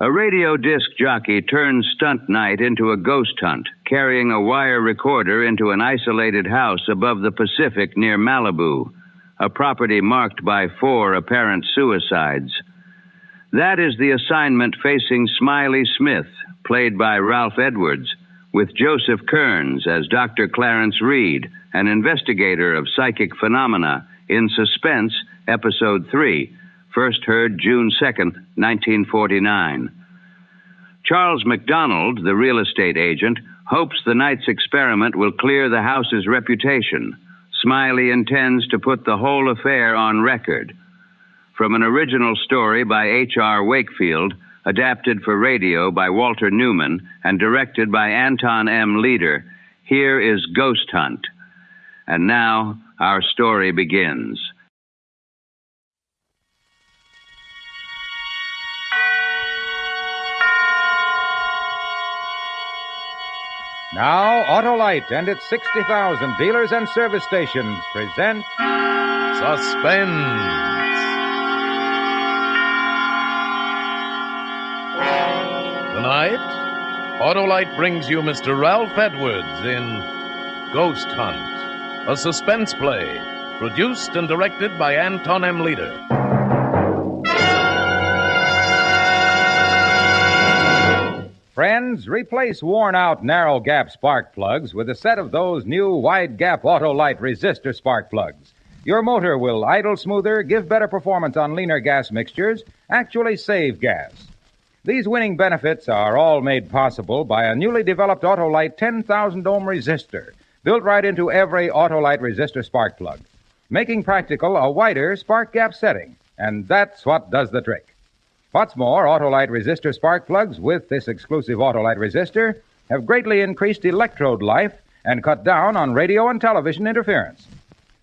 A radio disc jockey turns stunt night into a ghost hunt, carrying a wire recorder into an isolated house above the Pacific near Malibu, a property marked by 4 apparent suicides. That is the assignment facing Smiley Smith, played by Ralph Edwards, with Joseph Kearns as Dr. Clarence Reed, an investigator of psychic phenomena, in Suspense, Episode 3, first heard June 2nd, 1949. Charles McDonald, the real estate agent, hopes the night's experiment will clear the house's reputation. Smiley intends to put the whole affair on record. From an original story by H.R. Wakefield, adapted for radio by Walter Newman and directed by Anton M. Leader, here is Ghost Hunt. And now, our story begins. Now, Autolite and its 60,000 dealers and service stations present Suspense. Tonight, Autolite brings you Mr. Ralph Edwards in Ghost Hunt, a suspense play produced and directed by Anton M. Leader. Friends, replace worn-out narrow-gap spark plugs with a set of those new wide-gap Autolite resistor spark plugs. Your motor will idle smoother, give better performance on leaner gas mixtures, actually save gas. These winning benefits are all made possible by a newly developed Autolite 10,000-ohm resistor, built right into every Autolite resistor spark plug, making practical a wider spark gap setting, and that's what does the trick. What's more, Autolite resistor spark plugs with this exclusive Autolite resistor have greatly increased electrode life and cut down on radio and television interference.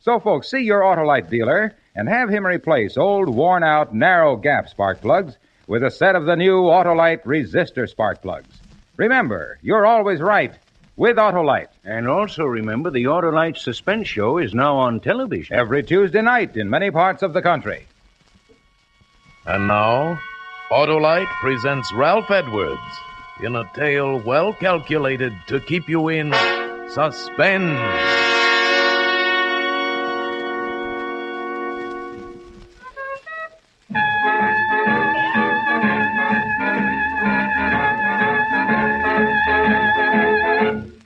So, folks, see your Autolite dealer and have him replace old, worn-out, narrow-gap spark plugs with a set of the new Autolite resistor spark plugs. Remember, you're always right with Autolite. And also remember, the Autolite Suspense Show is now on television. Every Tuesday night in many parts of the country. And now, Autolite presents Ralph Edwards in a tale well calculated to keep you in suspense.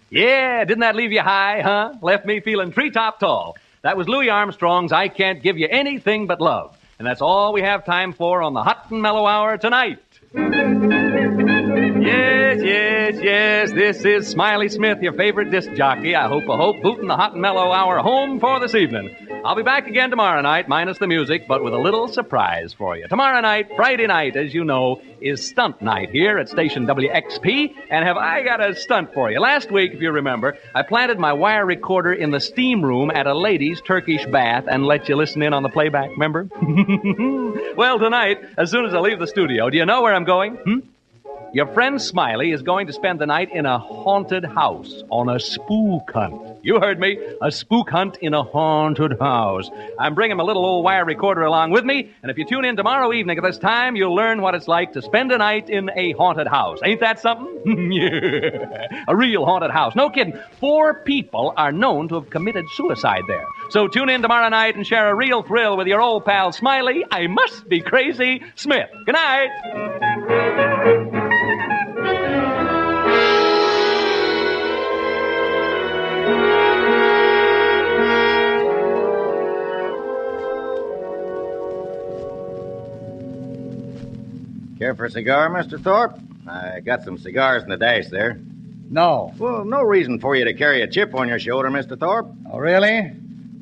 Yeah, didn't that leave you high, huh? Left me feeling treetop tall. That was Louis Armstrong's I Can't Give You Anything But Love. And that's all we have time for on the Hot and Mellow Hour tonight. Yes, this is Smiley Smith, your favorite disc jockey. I hope booting the Hot and Mellow Hour home for this evening. I'll be back again tomorrow night, minus the music, but with a little surprise for you. Tomorrow night, Friday night, as you know, is stunt night here at station WXP, and have I got a stunt for you. Last week, if you remember, I planted my wire recorder in the steam room at a lady's Turkish bath and let you listen in on the playback, remember? Well, tonight, as soon as I leave the studio, do you know where I'm going? Your friend Smiley is going to spend the night in a haunted house on a spook hunt. You heard me, a spook hunt in a haunted house. I'm bringing my little old wire recorder along with me, and if you tune in tomorrow evening at this time, you'll learn what it's like to spend a night in a haunted house. Ain't that something? Yeah, a real haunted house. No kidding. 4 people are known to have committed suicide there. So tune in tomorrow night and share a real thrill with your old pal Smiley, I must be crazy, Smith. Good night. Care for a cigar, Mr. Thorpe? I got some cigars in the dash there. No. Well, no reason for you to carry a chip on your shoulder, Mr. Thorpe. Oh, really?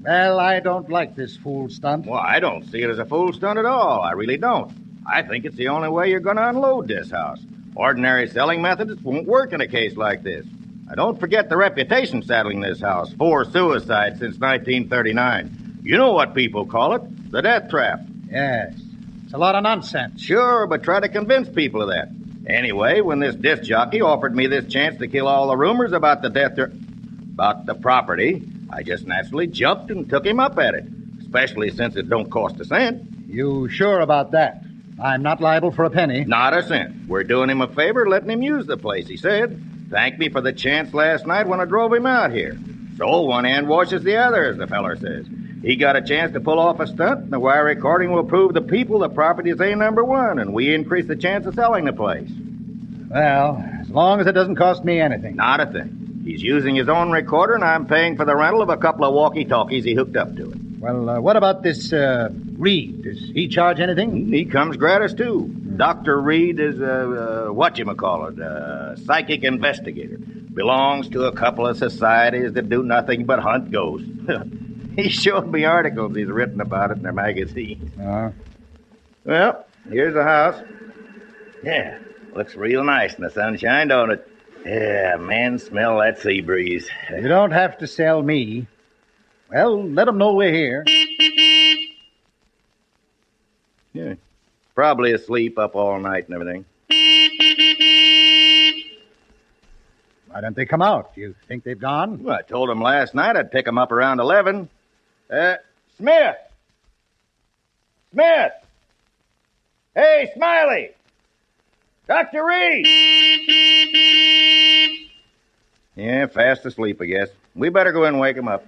Well, I don't like this fool stunt. Well, I don't see it as a fool stunt at all. I really don't. I think it's the only way you're going to unload this house. Ordinary selling methods won't work in a case like this. Now, don't forget the reputation saddling this house. 4 suicides since 1939. You know what people call it, the death trap. Yes. It's a lot of nonsense. Sure, but try to convince people of that. Anyway, when this disc jockey offered me this chance to kill all the rumors about the about the property, I just naturally jumped and took him up at it, especially since it don't cost a cent. You sure about that? I'm not liable for a penny. Not a cent. We're doing him a favor, letting him use the place, he said. Thanked me for the chance last night when I drove him out here. So one hand washes the other, as the feller says. He got a chance to pull off a stunt, and the wire recording will prove the people the property's A number one, and we increase the chance of selling the place. Well, as long as it doesn't cost me anything. Not a thing. He's using his own recorder, and I'm paying for the rental of a couple of walkie-talkies he hooked up to it. Well, what about this Reed? Does he charge anything? He comes gratis, too. Dr. Reed is a psychic investigator. Belongs to a couple of societies that do nothing but hunt ghosts. He showed me articles he's written about it in their magazines. Well, here's the house. Yeah, looks real nice in the sunshine, don't it? Yeah, man, smell that sea breeze. You don't have to sell me. Well, let them know we're here. Yeah, probably asleep up all night and everything. Why don't they come out? Do you think they've gone? Well, I told them last night I'd pick them up around 11. Smith! Smith! Hey, Smiley! Dr. Reed! Yeah, fast asleep, I guess. We better go in and wake him up.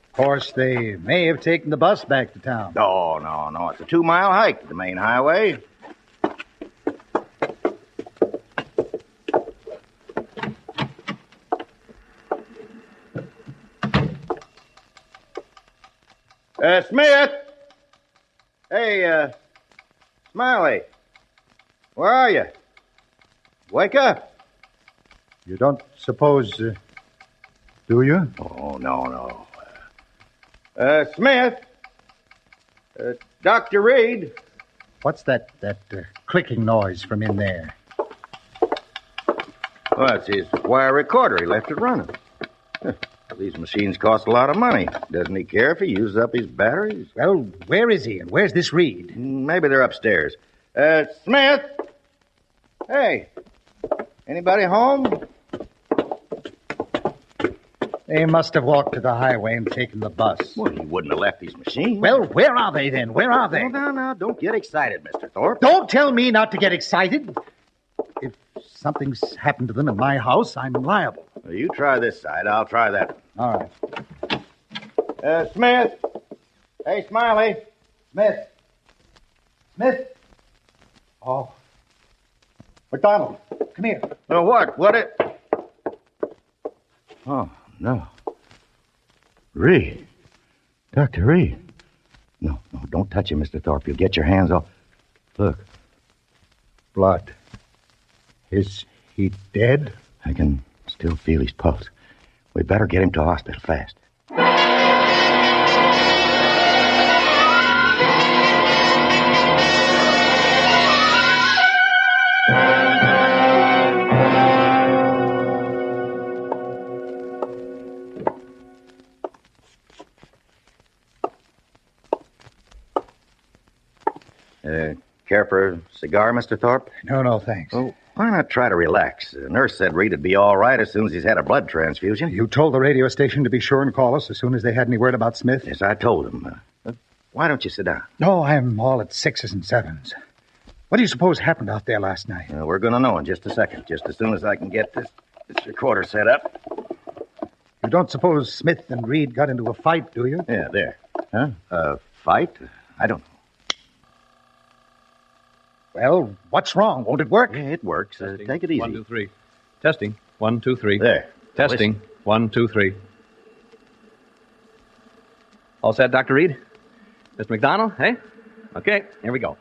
Of course, they may have taken the bus back to town. Oh, no. It's a 2-mile hike to the main highway. Smith! Hey, Smiley. Where are you? Wake up. You don't suppose, do you? Oh, no. Smith. Dr. Reed. What's that clicking noise from in there? Well, that's his wire recorder. He left it running. These machines cost a lot of money. Doesn't he care if he uses up his batteries? Well, where is he, and where's this Reed? Maybe they're upstairs. Smith! Hey, anybody home? They must have walked to the highway and taken the bus. Well, he wouldn't have left his machine. Well, where are they, then? Where are they? Now, don't get excited, Mr. Thorpe. Don't tell me not to get excited. If something's happened to them in my house, I'm liable. Well, you try this side. I'll try that. All right. Smith. Hey, Smiley. Smith. Oh. McDonald, come here. What? Oh, no. Reed. Dr. Reed. No, don't touch him, Mr. Thorpe. You'll get your hands off. Look. Blood. Is he dead? I can still feel his pulse. We better get him to hospital fast. Care for a cigar, Mr. Thorpe? No, thanks. Oh, why not try to relax? The nurse said Reed would be all right as soon as he's had a blood transfusion. You told the radio station to be sure and call us as soon as they had any word about Smith? Yes, I told him. Why don't you sit down? No, I'm all at 6s and 7s. What do you suppose happened out there last night? We're going to know in just a second, just as soon as I can get this recorder set up. You don't suppose Smith and Reed got into a fight, do you? Yeah, there. Huh? A fight? I don't know. Well, what's wrong? Won't it work? Yeah, it works. Take it easy. 1, 2, 3. Testing. 1, 2, 3. There. Testing. Listen. 1, 2, 3. All set, Dr. Reed? Mr. McDonald, hey? Okay, here we go.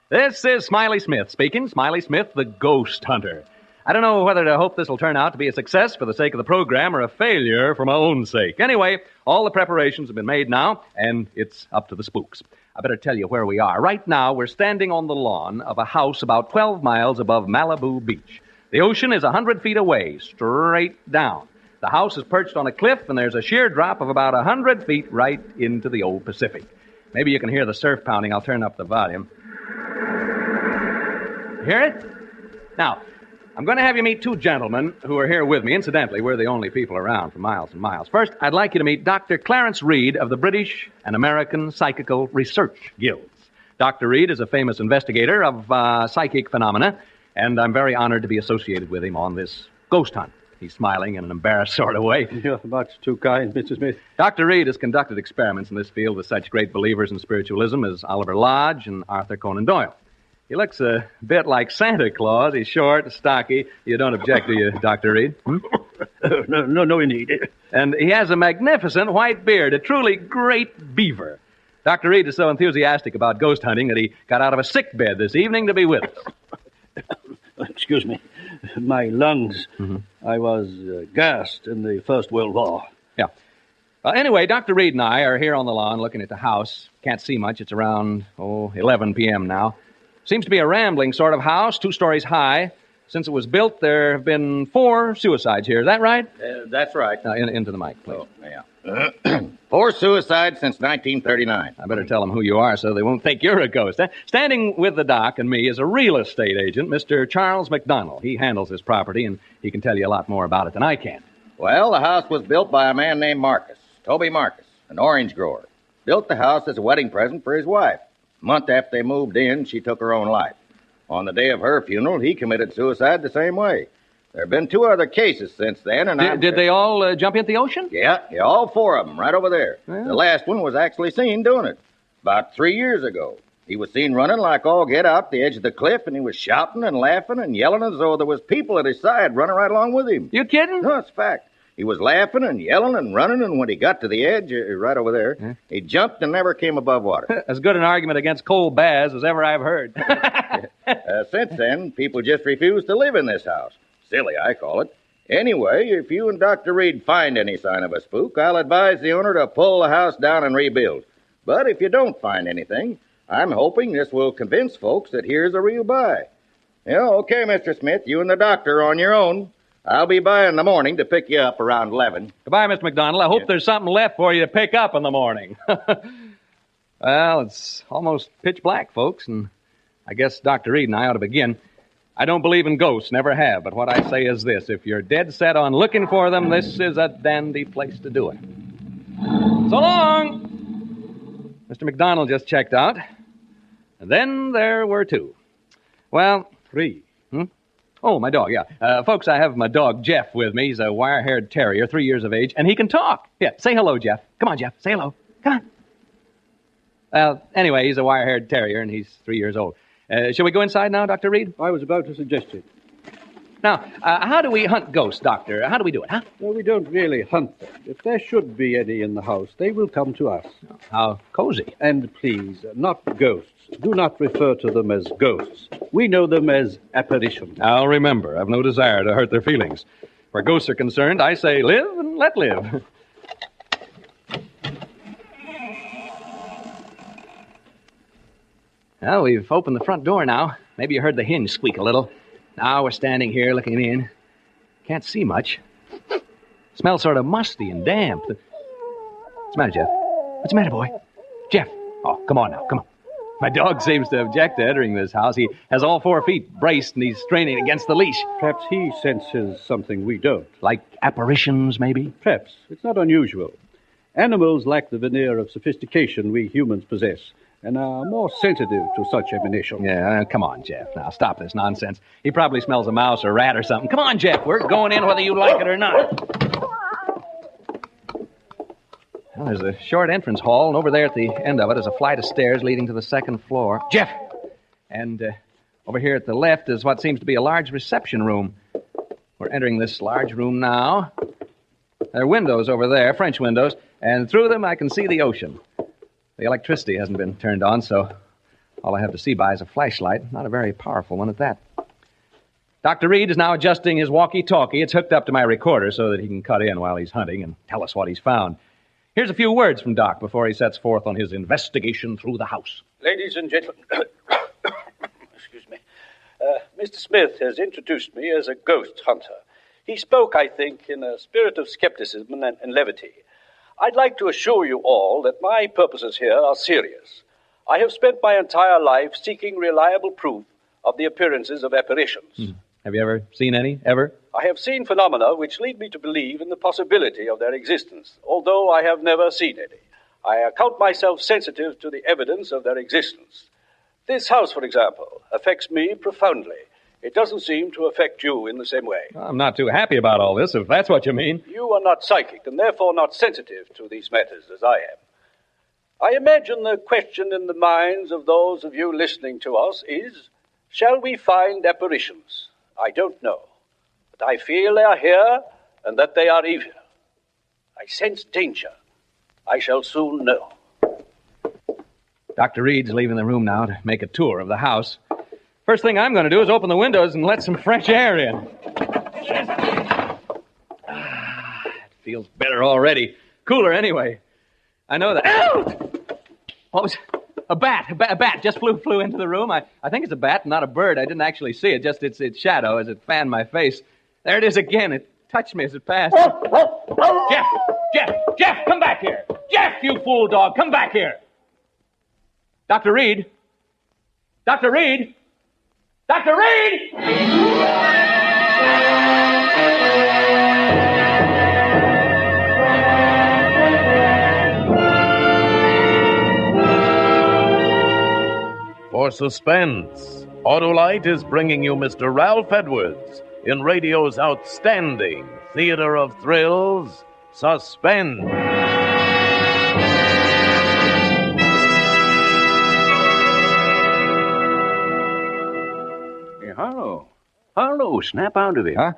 This is Smiley Smith speaking. Smiley Smith, the ghost hunter. I don't know whether to hope this will turn out to be a success for the sake of the program or a failure for my own sake. Anyway, all the preparations have been made now, and it's up to the spooks. I better tell you where we are. Right now, we're standing on the lawn of a house about 12 miles above Malibu Beach. The ocean is 100 feet away, straight down. The house is perched on a cliff, and there's a sheer drop of about 100 feet right into the old Pacific. Maybe you can hear the surf pounding. I'll turn up the volume. Hear it? Now, I'm going to have you meet two gentlemen who are here with me. Incidentally, we're the only people around for miles and miles. First, I'd like you to meet Dr. Clarence Reed of the British and American Psychical Research Guilds. Dr. Reed is a famous investigator of psychic phenomena, and I'm very honored to be associated with him on this ghost hunt. He's smiling in an embarrassed sort of way. You're much too kind, Mr. Smith. Dr. Reed has conducted experiments in this field with such great believers in spiritualism as Oliver Lodge and Arthur Conan Doyle. He looks a bit like Santa Claus. He's short, stocky. You don't object, do you, Dr. Reed? No, indeed. And he has a magnificent white beard, a truly great beaver. Dr. Reed is so enthusiastic about ghost hunting that he got out of a sick bed this evening to be with us. Excuse me. My lungs. Mm-hmm. I was gassed in the First World War. Yeah. Anyway, Dr. Reed and I are here on the lawn looking at the house. Can't see much. It's around, 11 p.m. now. Seems to be a rambling sort of house, 2 stories high. Since it was built, there have been 4 suicides here. Is that right? That's right. Into the mic, please. Oh, yeah. 4 suicides since 1939. I better tell them who you are so they won't think you're a ghost. Standing with the doc and me is a real estate agent, Mr. Charles McDonald. He handles this property, and he can tell you a lot more about it than I can. Well, the house was built by a man named Marcus, Toby Marcus, an orange grower. Built the house as a wedding present for his wife. A month after they moved in, she took her own life. On the day of her funeral, he committed suicide the same way. There have been 2 other cases since then, and Did they all jump into the ocean? Yeah, all 4 of them, right over there. Yeah. The last one was actually seen doing it, about 3 years ago. He was seen running like all get out the edge of the cliff, and he was shouting and laughing and yelling as though there was people at his side running right along with him. You kidding? No, it's fact. He was laughing and yelling and running, and when he got to the edge, right over there, he jumped and never came above water. As good an argument against cold baths as ever I've heard. Since then, people just refuse to live in this house. Silly, I call it. Anyway, if you and Dr. Reed find any sign of a spook, I'll advise the owner to pull the house down and rebuild. But if you don't find anything, I'm hoping this will convince folks that here's a real buy. Okay, Mr. Smith, you and the doctor are on your own. I'll be by in the morning to pick you up around 11. Goodbye, Mr. McDonald. I hope there's something left for you to pick up in the morning. Well, it's almost pitch black, folks, and I guess Dr. Reed and I ought to begin. I don't believe in ghosts, never have, but what I say is this. If you're dead set on looking for them, this is a dandy place to do it. So long! Mr. McDonald just checked out. And then there were 2. Well, 3. Oh, my dog, yeah. Folks, I have my dog, Jeff, with me. He's a wire-haired terrier, 3 years of age, and he can talk. Yeah, say hello, Jeff. Come on, Jeff, say hello. Come on. Anyway, he's a wire-haired terrier, and he's 3 years old. Shall we go inside now, Dr. Reed? I was about to suggest it. Now, how do we hunt ghosts, Doctor? How do we do it, huh? Well, we don't really hunt them. If there should be any in the house, they will come to us. How cozy. And please, not ghosts. Do not refer to them as ghosts. We know them as apparitions. I'll remember. I've no desire to hurt their feelings. Where ghosts are concerned, I say live and let live. Well, we've opened the front door now. Maybe you heard the hinge squeak a little. Now we're standing here looking in. Can't see much. Smells sort of musty and damp. What's the matter, Jeff? What's the matter, boy? Jeff. Oh, come on now, come on. My dog seems to object to entering this house. He has all 4 feet braced, and he's straining against the leash. Perhaps he senses something we don't. Like apparitions, maybe? Perhaps. It's not unusual. Animals lack the veneer of sophistication we humans possess, and are more sensitive to such emanation. Yeah, come on, Jeff. Now, stop this nonsense. He probably smells a mouse or rat or something. Come on, Jeff. We're going in whether you like it or not. Well, there's a short entrance hall, and over there at the end of it is a flight of stairs leading to the 2nd floor. Jeff! And over here at the left is what seems to be a large reception room. We're entering this large room now. There are windows over there, French windows, and through them I can see the ocean. The electricity hasn't been turned on, so all I have to see by is a flashlight. Not a very powerful one at that. Dr. Reed is now adjusting his walkie-talkie. It's hooked up to my recorder so that he can cut in while he's hunting and tell us what he's found. Here's a few words from Doc before he sets forth on his investigation through the house. Ladies and gentlemen, excuse me. Mr. Smith has introduced me as a ghost hunter. He spoke, I think, in a spirit of skepticism and levity. I'd like to assure you all that my purposes here are serious. I have spent my entire life seeking reliable proof of the appearances of apparitions. Have you ever seen any? Ever? I have seen phenomena which lead me to believe in the possibility of their existence, although I have never seen any. I account myself sensitive to the evidence of their existence. This house, for example, affects me profoundly. It doesn't seem to affect you in the same way. I'm not too happy about all this, if that's what you mean. You are not psychic, and therefore not sensitive to these matters as I am. I imagine the question in the minds of those of you listening to us is, shall we find apparitions? I don't know. But I feel they are here and that they are evil. I sense danger. I shall soon know. Dr. Reed's leaving the room now to make a tour of the house. First thing I'm going to do is open the windows and let some fresh air in. It feels better already. Cooler anyway. I know that. Ow! What was a bat? A bat just flew into the room. I think it's a bat, not a bird. I didn't actually see it, just its shadow as it fanned my face. There it is again. It touched me as it passed. Jeff, come back here. Jeff, you fool dog, come back here. Dr. Reed. Dr. Reed. Dr. Reed! For Suspense, Autolite is bringing you Mr. Ralph Edwards in radio's outstanding theater of thrills, Suspense. Hello, snap out of it. Huh?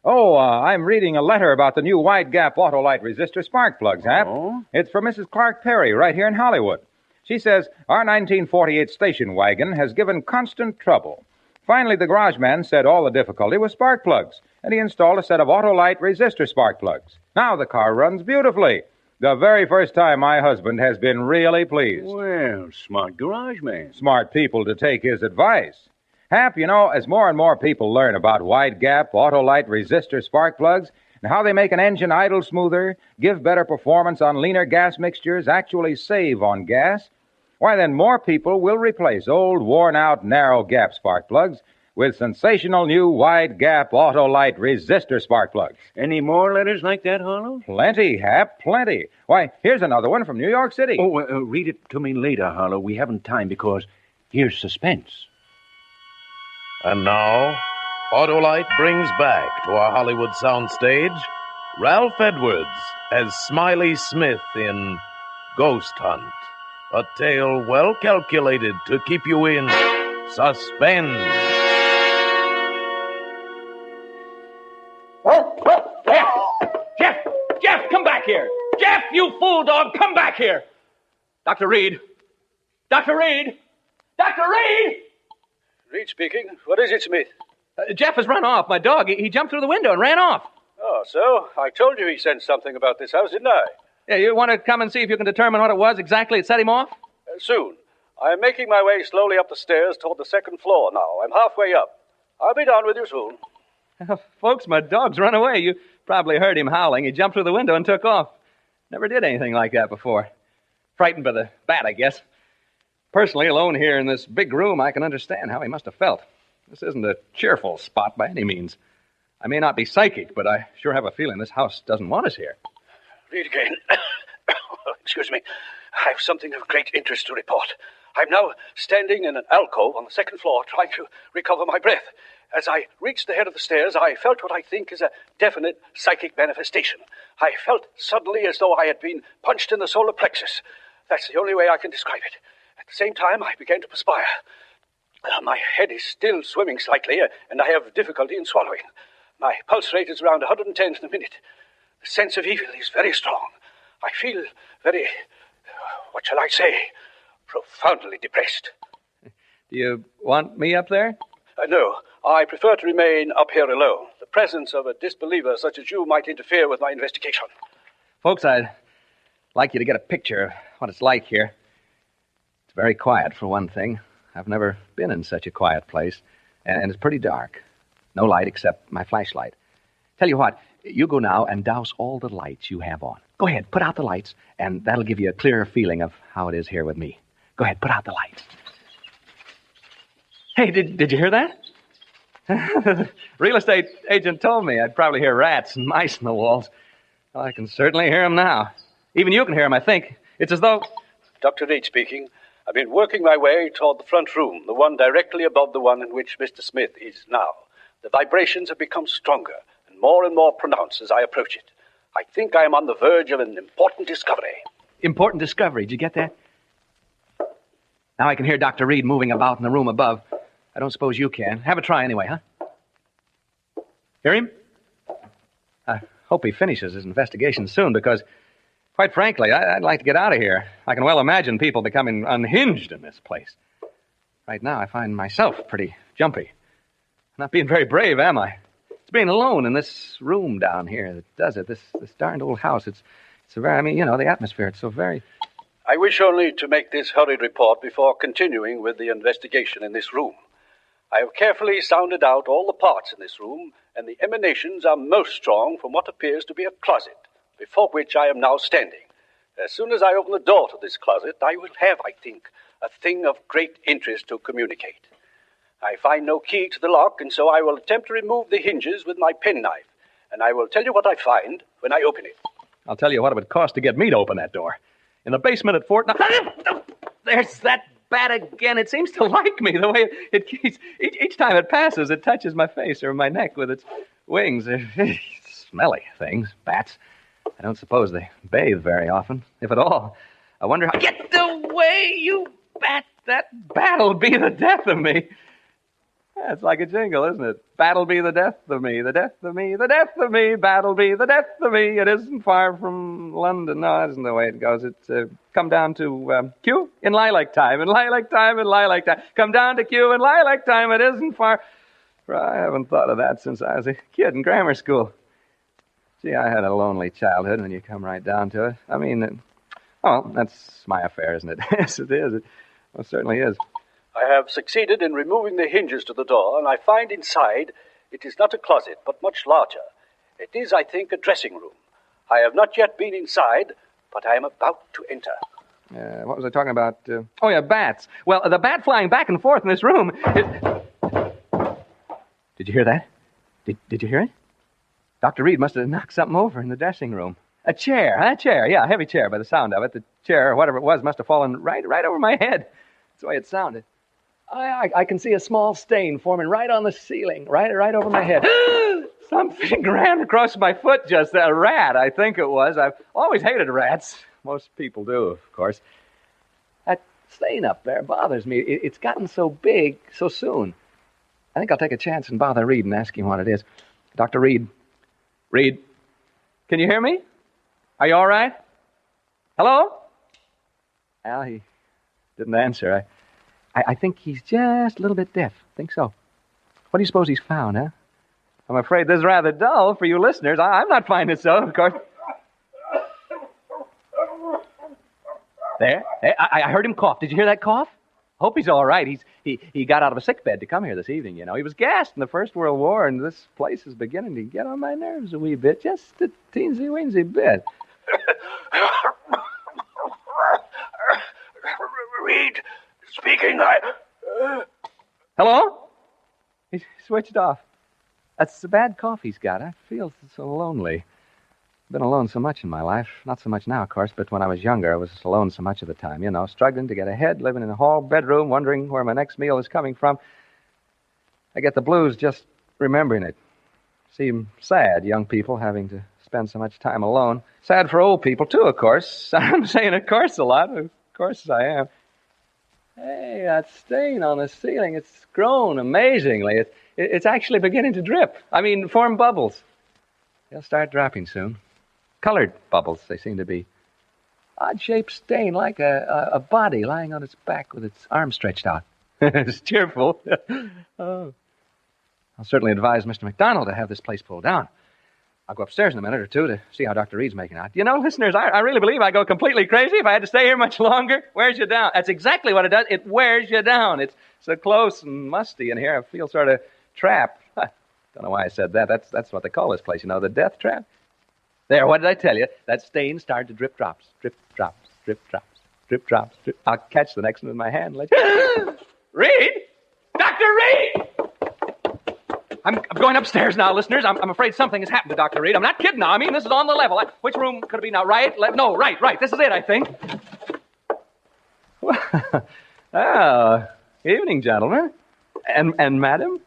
I'm reading a letter about the new wide gap Autolite resistor spark plugs, Hap. Oh? It's from Mrs. Clark Perry right here in Hollywood. She says, our 1948 station wagon has given constant trouble. Finally, the garage man said all the difficulty was spark plugs, and he installed a set of Autolite resistor spark plugs. Now the car runs beautifully. The very first time my husband has been really pleased. Well, smart garage man. Smart people to take his advice. Hap, you know, as more and more people learn about wide gap Autolite resistor spark plugs and how they make an engine idle smoother, give better performance on leaner gas mixtures, actually save on gas, why then more people will replace old, worn-out, narrow gap spark plugs with sensational new wide gap Autolite resistor spark plugs. Any more letters like that, Harlow? Plenty, Hap, plenty. Why, here's another one from New York City. Read it to me later, Harlow. We haven't time because here's Suspense. And now, Autolite brings back to our Hollywood soundstage Ralph Edwards as Smiley Smith in Ghost Hunt, a tale well calculated to keep you in suspense. Jeff, come back here. Jeff, you fool dog, come back here. Dr. Reed. Dr. Reed. Dr. Reed! Reed speaking. What is it, Smith? Jeff has run off. My dog, he jumped through the window and ran off. Oh, so? I told you he sensed something about this house, didn't I? Yeah, you want to come and see if you can determine what it was exactly that set him off? Soon. I am making my way slowly up the stairs toward the second floor now. I'm halfway up. I'll be down with you soon. Folks, my dog's run away. You probably heard him howling. He jumped through the window and took off. Never did anything like that before. Frightened by the bat, I guess. Personally, alone here in this big room, I can understand how he must have felt. This isn't a cheerful spot by any means. I may not be psychic, but I sure have a feeling this house doesn't want us here. Read again. Excuse me. I have something of great interest to report. I'm now standing in an alcove on the second floor trying to recover my breath. As I reached the head of the stairs, I felt what I think is a definite psychic manifestation. I felt suddenly as though I had been punched in the solar plexus. That's the only way I can describe it. At the same time, I began to perspire. My head is still swimming slightly, and I have difficulty in swallowing. My pulse rate is around 110 in a minute. The sense of evil is very strong. I feel very, what shall I say, profoundly depressed. Do you want me up there? No, I prefer to remain up here alone. The presence of a disbeliever such as you might interfere with my investigation. Folks, I'd like you to get a picture of what it's like here. It's very quiet, for one thing. I've never been in such a quiet place, and it's pretty dark. No light except my flashlight. Tell you what, you go now and douse all the lights you have on. Go ahead, put out the lights, and that'll give you a clearer feeling of how it is here with me. Go ahead, put out the lights. Hey, did you hear that? Real estate agent told me I'd probably hear rats and mice in the walls. Well, I can certainly hear them now. Even you can hear them, I think. It's as though... Dr. Reed speaking. I've been working my way toward the front room, the one directly above the one in which Mr. Smith is now. The vibrations have become stronger and more pronounced as I approach it. I think I am on the verge of an important discovery. Important discovery. Did you get that? Now I can hear Dr. Reed moving about in the room above. I don't suppose you can. Have a try anyway, huh? Hear him? I hope he finishes his investigation soon, because, quite frankly, I'd like to get out of here. I can well imagine people becoming unhinged in this place. Right now, I find myself pretty jumpy. Not being very brave, am I? It's being alone in this room down here that does it. This darned old house. It's a very, the atmosphere. It's so very... I wish only to make this hurried report before continuing with the investigation in this room. I have carefully sounded out all the parts in this room, and the emanations are most strong from what appears to be a closet, before which I am now standing. As soon as I open the door to this closet, I will have, I think, a thing of great interest to communicate. I find no key to the lock, and so I will attempt to remove the hinges with my penknife, and I will tell you what I find when I open it. I'll tell you what it would cost to get me to open that door. In the basement at Fort... There's that bat again. It seems to like me, the way it keeps... Each time it passes, it touches my face or my neck with its wings. Smelly things, bats. I don't suppose they bathe very often, if at all. I wonder how... Get away, you bat! That bat'll be the death of me. It's like a jingle, isn't it? Bat'll be the death of me, the death of me, the death of me, bat'll be the death of me. It isn't far from London. No, that isn't the way it goes. It's come down to Q in lilac time, in lilac time, in lilac time. Come down to Q in lilac time. It isn't far. I haven't thought of that since I was a kid in grammar school. Gee, I had a lonely childhood when you come right down to it. That's my affair, isn't it? Yes, it is. It most certainly is. I have succeeded in removing the hinges to the door, and I find inside it is not a closet, but much larger. It is, I think, a dressing room. I have not yet been inside, but I am about to enter. What was I talking about? Bats. Well, the bat flying back and forth in this room is... Did you hear that? Did you hear it? Dr. Reed must have knocked something over in the dressing room. A chair, yeah, a heavy chair by the sound of it. The chair, or whatever it was, must have fallen right over my head. That's the way it sounded. I can see a small stain forming right on the ceiling, right over my head. Something ran across my foot just then. A rat, I think it was. I've always hated rats. Most people do, of course. That stain up there bothers me. It's gotten so big so soon. I think I'll take a chance and bother Reed and ask him what it is. Dr. Reed. Reed, can you hear me? Are you all right? Hello? Well, he didn't answer. I think he's just a little bit deaf. I think so. What do you suppose he's found, huh? I'm afraid this is rather dull for you listeners. I'm not finding it so, of course. There. I heard him cough. Did you hear that cough? Hope he's all right. He got out of a sick bed to come here this evening, you know. He was gassed in the First World War, and this place is beginning to get on my nerves a wee bit. Just a teensy-weensy bit. Reed speaking. Hello? He switched off. That's the bad cough he's got. I feel so lonely. I've been alone so much in my life. Not so much now, of course, but when I was younger, I was alone so much of the time, you know, struggling to get ahead, living in a hall bedroom, wondering where my next meal is coming from. I get the blues just remembering it. Seem sad, young people having to spend so much time alone. Sad for old people, too, of course. I'm saying of course a lot. Of course I am. Hey, that stain on the ceiling, it's grown amazingly. It's actually beginning to drip. Form bubbles. They'll start dropping soon. Colored bubbles, they seem to be. Odd-shaped stain, like a body lying on its back with its arms stretched out. It's cheerful. Oh. I'll certainly advise Mr. McDonald to have this place pulled down. I'll go upstairs in a minute or two to see how Dr. Reed's making out. You know, listeners, I really believe I go completely crazy if I had to stay here much longer. Wears you down. That's exactly what it does. It wears you down. It's so close and musty in here. I feel sort of trapped. Don't know why I said that. That's what they call this place, you know, the death trap. There, what did I tell you? That stain started to drip drops. Drip drops, drip drops, drip drops. Drip. I'll catch the next one in my hand. Reed! Dr. Reed! I'm going upstairs now, listeners. I'm afraid something has happened to Dr. Reed. I'm not kidding now. I mean, this is on the level. Which room could it be now? Right? No, right. This is it, I think. Oh, evening, gentlemen. And madam?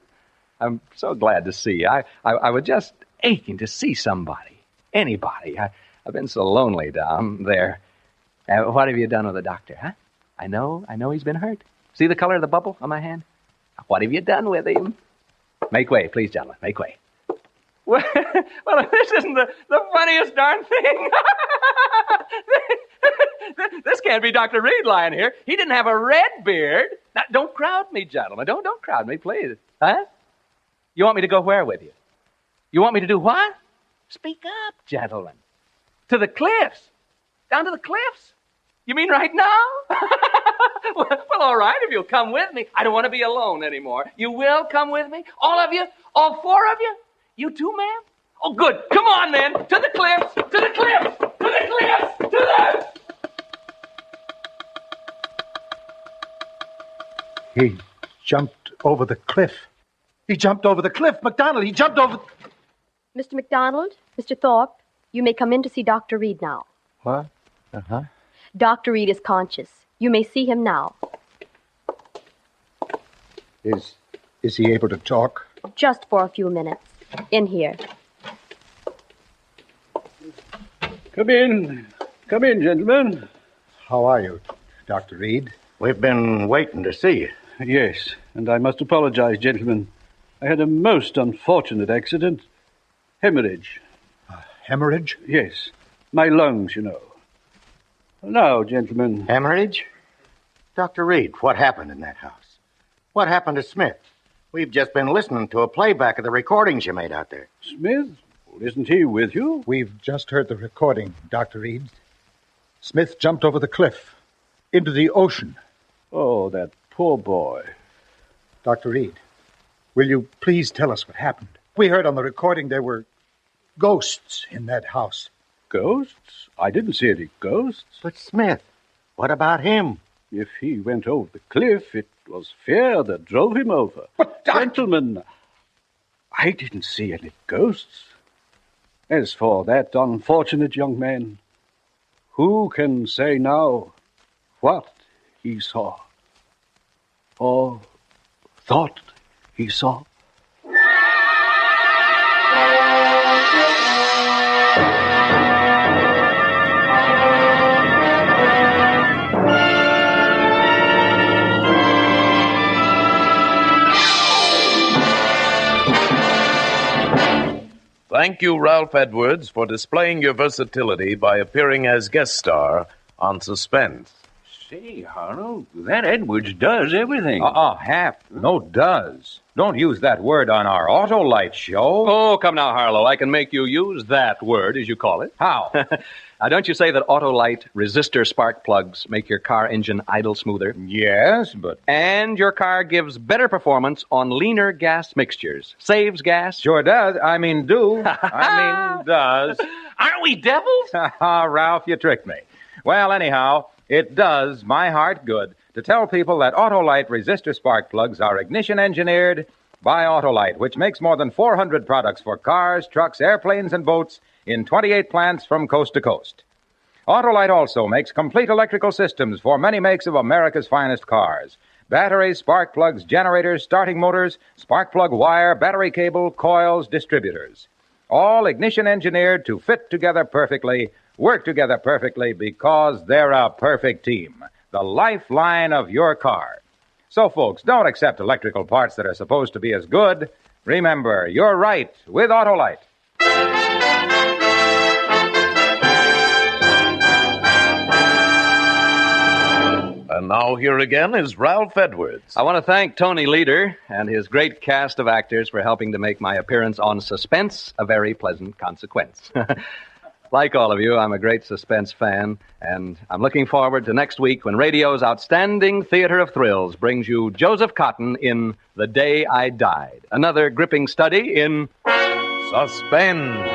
I'm so glad to see you. I was just aching to see somebody. Anybody. I've been so lonely down there. What have you done with the doctor, huh? I know he's been hurt. See the color of the bubble on my hand? What have you done with him? Make way, please, gentlemen. Make way. Well, this isn't the funniest darn thing. This can't be Dr. Reed lying here. He didn't have a red beard. Now, don't crowd me, gentlemen. Don't crowd me, please. Huh? You want me to go where with you? You want me to do what? Speak up, gentlemen. To the cliffs. Down to the cliffs? You mean right now? Well, all right, if you'll come with me. I don't want to be alone anymore. You will come with me? All of you? All four of you? You too, ma'am? Oh, good. Come on, then. To the cliffs. To the cliffs. To the cliffs. To the... He jumped over the cliff. He jumped over the cliff. MacDonald, he jumped over... Mr. MacDonald, Mr. Thorpe, you may come in to see Dr. Reed now. What? Uh-huh. Dr. Reed is conscious. You may see him now. Is he able to talk? Just for a few minutes. In here. Come in. Come in, gentlemen. How are you, Dr. Reed? We've been waiting to see you. Yes, and I must apologize, gentlemen. I had a most unfortunate accident. Hemorrhage. Hemorrhage? Yes. My lungs, you know. Now, gentlemen. Hemorrhage? Dr. Reed, what happened in that house? What happened to Smith? We've just been listening to a playback of the recordings you made out there. Smith? Well, isn't he with you? We've just heard the recording, Dr. Reed. Smith jumped over the cliff into the ocean. Oh, that poor boy. Dr. Reed, will you please tell us what happened? We heard on the recording there were ghosts in that house. Ghosts? I didn't see any ghosts. But Smith, what about him? If he went over the cliff, it was fear that drove him over. But, gentlemen, I didn't see any ghosts. As for that unfortunate young man, who can say now what he saw or thought he saw? Thank you, Ralph Edwards, for displaying your versatility by appearing as guest star on Suspense. Say, Harlow, that Edwards does everything. No, does. Don't use that word on our Autolite show. Oh, come now, Harlow. I can make you use that word, as you call it. How? Now, don't you say that Autolite resistor spark plugs make your car engine idle smoother? Yes, but... And your car gives better performance on leaner gas mixtures. Saves gas. Sure does. Does. Aren't we devils? Ralph, you tricked me. Well, anyhow, it does my heart good to tell people that Autolite resistor spark plugs are ignition engineered by Autolite, which makes more than 400 products for cars, trucks, airplanes, and boats in 28 plants from coast to coast. Autolite also makes complete electrical systems for many makes of America's finest cars. Batteries, spark plugs, generators, starting motors, spark plug wire, battery cable, coils, distributors. All ignition engineered to fit together perfectly, work together perfectly because they're a perfect team. The lifeline of your car. So, folks, don't accept electrical parts that are supposed to be as good. Remember, you're right with Autolite. And now here again is Ralph Edwards. I want to thank Tony Leader and his great cast of actors for helping to make my appearance on Suspense a very pleasant consequence. Like all of you, I'm a great Suspense fan, and I'm looking forward to next week when radio's outstanding theater of thrills brings you Joseph Cotton in The Day I Died, another gripping study in Suspense.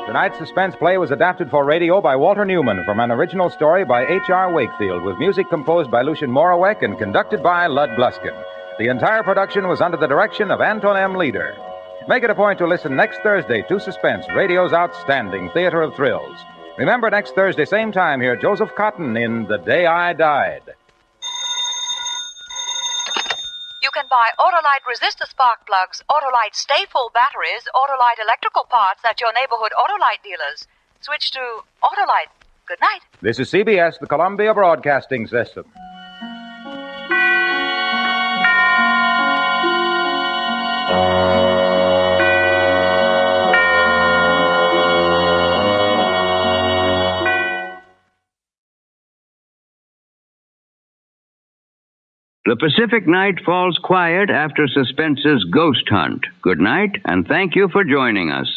Tonight's Suspense play was adapted for radio by Walter Newman from an original story by H.R. Wakefield, with music composed by Lucien Morawek and conducted by Lud Gluskin. The entire production was under the direction of Anton M. Leader. Make it a point to listen next Thursday to Suspense, radio's outstanding theater of thrills. Remember, next Thursday, same time, hear Joseph Cotton in The Day I Died. You can buy Autolite resistor spark plugs, Autolite stay-full batteries, Autolite electrical parts at your neighborhood Autolite dealers. Switch to Autolite. Good night. This is CBS, the Columbia Broadcasting System. The Pacific night falls quiet after Suspense's ghost hunt. Good night, and thank you for joining us.